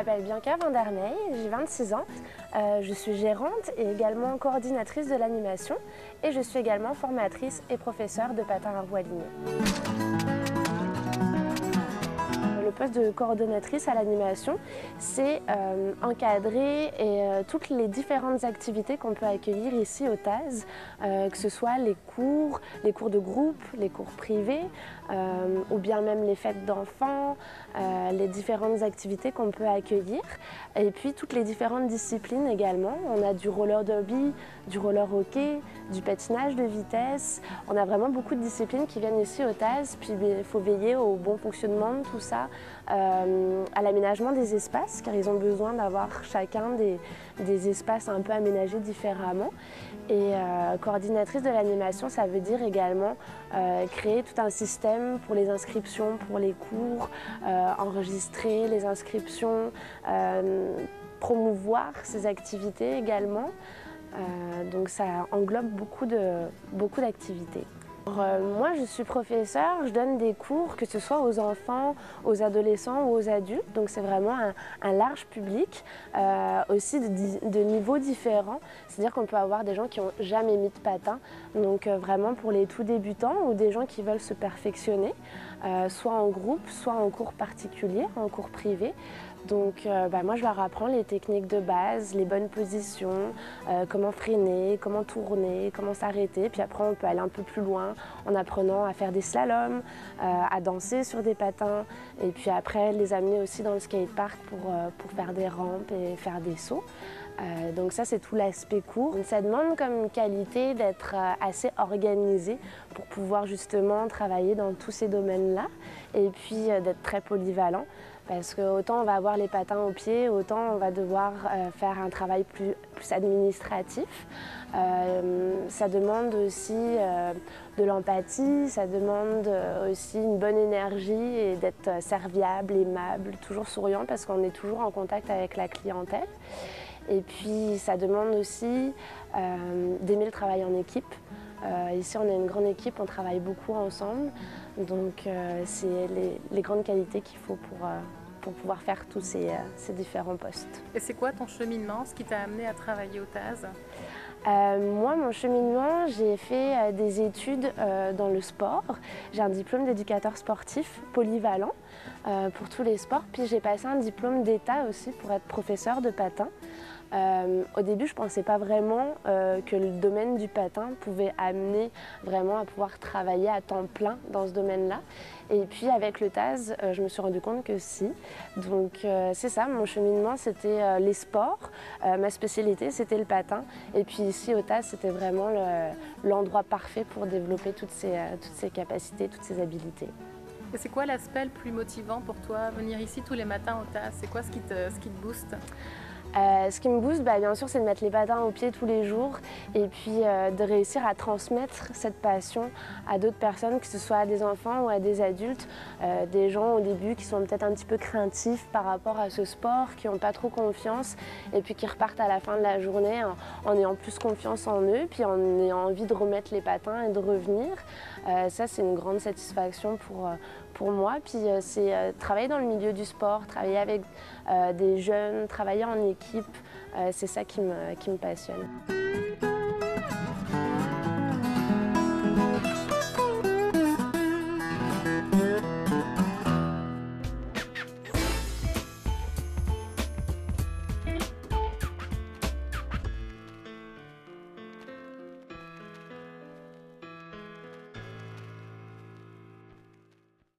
m'appelle Bianca Vandermeij, j'ai 26 ans. Je suis gérante et également coordinatrice de l'animation et je suis également formatrice et professeure de patin à roues alignées. Le poste de coordonnatrice à l'animation, c'est encadrer toutes les différentes activités qu'on peut accueillir ici au TAS, que ce soit les cours de groupe, les cours privés, ou bien même les fêtes d'enfants, les différentes activités qu'on peut accueillir, et puis toutes les différentes disciplines également. On a du roller derby, du roller hockey, du patinage de vitesse. On a vraiment beaucoup de disciplines qui viennent ici au TAS, puis il faut veiller au bon fonctionnement de tout ça, à l'aménagement des espaces, car ils ont besoin d'avoir chacun des espaces un peu aménagés différemment. Et coordinatrice de l'animation, ça veut dire également créer tout un système pour les inscriptions, pour les cours, enregistrer les inscriptions, promouvoir ces activités également. Donc ça englobe beaucoup d'activités. Moi, je suis professeure, je donne des cours, que ce soit aux enfants, aux adolescents ou aux adultes. Donc c'est vraiment un large public, aussi de niveaux différents. C'est-à-dire qu'on peut avoir des gens qui n'ont jamais mis de patin, donc vraiment pour les tout débutants ou des gens qui veulent se perfectionner, soit en groupe, soit en cours particulier, en cours privé. Donc moi je leur apprends les techniques de base, les bonnes positions, comment freiner, comment tourner, comment s'arrêter. Puis après on peut aller un peu plus loin en apprenant à faire des slaloms, à danser sur des patins. Et puis après les amener aussi dans le skatepark pour faire des rampes et faire des sauts. Donc ça c'est tout l'aspect court. Ça demande comme qualité d'être assez organisé pour pouvoir justement travailler dans tous ces domaines-là et puis d'être très polyvalent. Parce que autant on va avoir les patins aux pieds, autant on va devoir faire un travail plus administratif. Ça demande aussi de l'empathie, ça demande aussi une bonne énergie et d'être serviable, aimable, toujours souriant parce qu'on est toujours en contact avec la clientèle. Et puis ça demande aussi d'aimer le travail en équipe. Ici on est une grande équipe, on travaille beaucoup ensemble, donc c'est les grandes qualités qu'il faut pour pouvoir faire tous ces différents postes. Et c'est quoi ton cheminement, ce qui t'a amené à travailler au TAS? Moi, mon cheminement, j'ai fait des études dans le sport. J'ai un diplôme d'éducateur sportif polyvalent pour tous les sports. Puis j'ai passé un diplôme d'État aussi pour être professeur de patin. Au début, je ne pensais pas vraiment que le domaine du patin pouvait amener vraiment à pouvoir travailler à temps plein dans ce domaine-là. Et puis avec le TAS, je me suis rendu compte que si. Donc c'est ça, mon cheminement, c'était les sports. Ma spécialité, c'était le patin. Et puis ici au TAS, c'était vraiment l'endroit parfait pour développer toutes ces capacités, toutes ces habilités. Et c'est quoi l'aspect le plus motivant pour toi, venir ici tous les matins au TAS? C'est quoi ce qui te booste? Ce qui me booste, bien sûr, c'est de mettre les patins aux pieds tous les jours et puis de réussir à transmettre cette passion à d'autres personnes, que ce soit à des enfants ou à des adultes, des gens au début qui sont peut-être un petit peu craintifs par rapport à ce sport, qui n'ont pas trop confiance et puis qui repartent à la fin de la journée en ayant plus confiance en eux, puis en ayant envie de remettre les patins et de revenir. Ça, c'est une grande satisfaction pour moi. Puis c'est travailler dans le milieu du sport, travailler avec des jeunes, travailler en équipe, c'est ça qui me passionne.